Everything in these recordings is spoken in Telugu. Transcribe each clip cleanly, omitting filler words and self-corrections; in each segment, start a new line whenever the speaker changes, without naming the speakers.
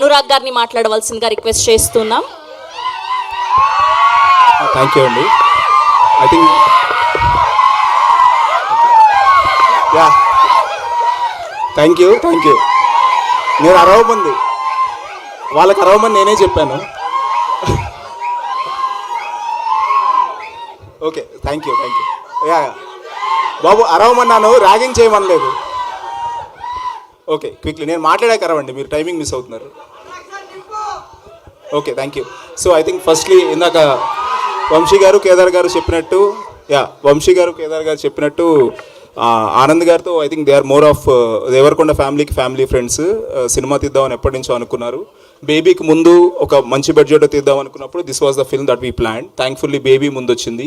అనురాగ్ గారిని మాట్లాడవలసిందిగా రిక్వెస్ట్ చేస్తున్నాం.
థ్యాంక్ యూ అండి. I think thank you. నేను అరవమంది వాళ్ళకి అరవమని నేనే చెప్పాను. Okay thank you. యా బాబు అరవమన్నాను, ర్యాగింగ్ చేయమనలేదు. ఓకే క్విక్లీ నేను మాట్లాడాక అరవండి, మీరు టైమింగ్ మిస్ అవుతున్నారు. Okay thank you. So I think firstly ఇందాక వంశీ గారు కేదార్ గారు చెప్పినట్టు ఆనంద్ గారితో I think they are more of Devarakonda family friends. Cinema తీద్దామని ఎప్పటి నుంచో అనుకున్నారు. బేబీకి ముందు ఒక మంచి బడ్జెట్ తీద్దాం అనుకున్నప్పుడు this was the film that we plan. Thankfully baby ముందు వచ్చింది.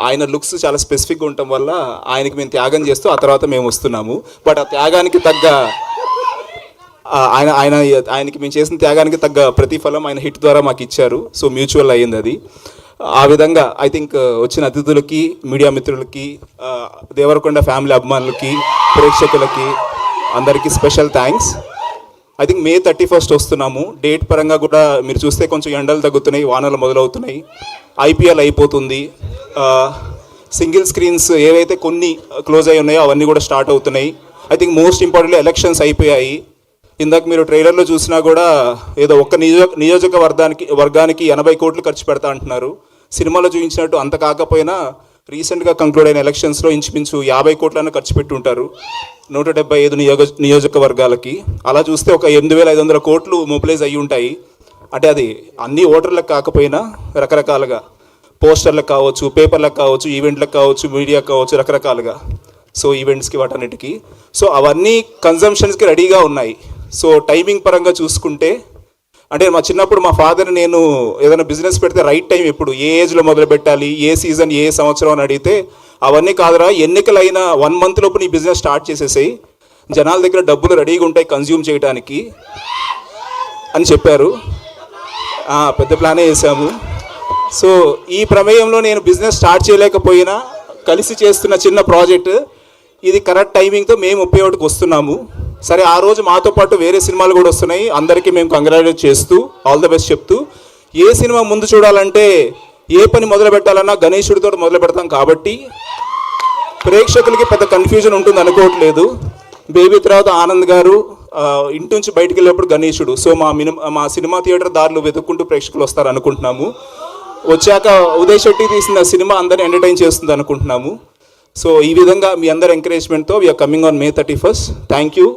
ఆయన లుక్స్ చాలా స్పెసిఫిక్గా ఉండటం వల్ల ఆయనకి మేము త్యాగం చేస్తూ ఆ తర్వాత మేము వస్తున్నాము. బట్ ఆ త్యాగానికి తగ్గ ఆయనకి మేము చేసిన త్యాగానికి తగ్గ ప్రతిఫలం ఆయన హిట్ ద్వారా మాకు ఇచ్చారు. సో మ్యూచువల్ అయ్యింది అది. ఆ విధంగా ఐ థింక్ వచ్చిన అతిథులకి, మీడియా మిత్రులకి, దేవరకొండ ఫ్యామిలీ అభిమానులకి, ప్రేక్షకులకి అందరికీ special thanks. I think May 31 వస్తున్నాము. డేట్ పరంగా కూడా మీరు చూస్తే కొంచెం ఎండలు తగ్గుతున్నాయి, వానలు మొదలవుతున్నాయి, IPL అయిపోతుంది, సింగిల్ స్క్రీన్స్ ఏవైతే కొన్ని క్లోజ్ అయి ఉన్నాయో అవన్నీ కూడా స్టార్ట్ అవుతున్నాయి. I think most importantly elections అయిపోయాయి. ఇందాక మీరు ట్రైలర్లో చూసినా కూడా ఏదో ఒక్క వర్గానికి 80 కోట్లు ఖర్చు పెడతా అంటున్నారు. సినిమాలో చూపించినట్టు అంత కాకపోయినా రీసెంట్గా కంక్లూడ్ అయిన ఎలక్షన్స్లో ఇంచుమించు 50 కోట్లను ఖర్చు పెట్టి ఉంటారు 175 నియోజకవర్గాలకి. అలా చూస్తే ఒక 8,500 కోట్లు మొబిలైజ్ అయ్యి ఉంటాయి. అంటే అది అన్ని ఓటర్లకు కాకపోయినా రకరకాలుగా పోస్టర్లకు కావచ్చు, పేపర్లకు కావచ్చు, ఈవెంట్లకు కావచ్చు, మీడియాకు కావచ్చు, రకరకాలుగా. సో ఈవెంట్స్కి వాటన్నిటికీ సో అవన్నీ కన్జంప్షన్స్కి రెడీగా ఉన్నాయి. సో టైమింగ్ పరంగా చూసుకుంటే అంటే మా చిన్నప్పుడు మా ఫాదర్ నేను ఏదైనా బిజినెస్ పెడితే రైట్ టైం ఎప్పుడు, ఏ ఏజ్లో మొదలు పెట్టాలి, ఏ సీజన్, ఏ సంవత్సరం అని అడిగితే అవన్నీ కాదురా, ఎన్నికలైన 1 month లోపు నీ బిజినెస్ స్టార్ట్ చేసేసాయి, జనాల దగ్గర డబ్బులు రెడీగా ఉంటాయి కన్జ్యూమ్ చేయడానికి అని చెప్పారు. పెద్ద ప్లానే చేశాము. సో ఈ ప్రమేయంలో నేను బిజినెస్ స్టార్ట్ చేయలేకపోయినా కలిసి చేస్తున్న చిన్న ప్రాజెక్ట్ ఇది కరెక్ట్ టైమింగ్తో మేము 31కి వస్తున్నాము. సరే ఆ రోజు మాతో పాటు వేరే సినిమాలు కూడా వస్తున్నాయి. అందరికీ మేము కంగ్రాచులేట్ చేస్తూ ఆల్ ద బెస్ట్ చెప్తూ, ఏ సినిమా ముందు చూడాలంటే ఏ పని మొదలు పెట్టాలన్నా గణేశుడితో మొదలు పెడతాం కాబట్టి ప్రేక్షకులకి పెద్ద కన్ఫ్యూజన్ ఉంటుంది అనుకోవట్లేదు. బేబీ తర్వాత ఆనంద్ గారు, ఇంటి నుంచి బయటికి వెళ్ళేప్పుడు గణేశుడు. సో మా సినిమా థియేటర్ దారులు వెతుక్కుంటూ ప్రేక్షకులు వస్తారు అనుకుంటున్నాము. వచ్చాక ఉదయ్ శెట్టి తీసిన సినిమా అందరిని ఎంటర్టైన్ చేస్తుంది అనుకుంటున్నాము. సో ఈ విధంగా మీ అందరి ఎంకరేజ్మెంట్తో we're coming on May 31. Thank you.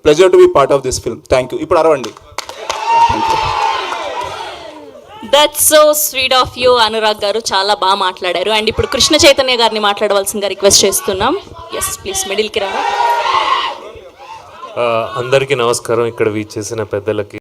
Pleasure to be part of this film. Thank you. ఇప్పుడు అరవండి.
That's so sweet of you Anurag గారు, చాలా బాగా మాట్లాడారు. అండ్ ఇప్పుడు కృష్ణ చైతన్య గారిని మాట్లాడవలసిందిగా రిక్వెస్ట్ చేస్తున్నాం. ఎస్ ప్లీజ్ మిడిల్కి రా.
అందరికీ నమస్కారం. ఇక్కడ వీచేసిన పెద్దలకి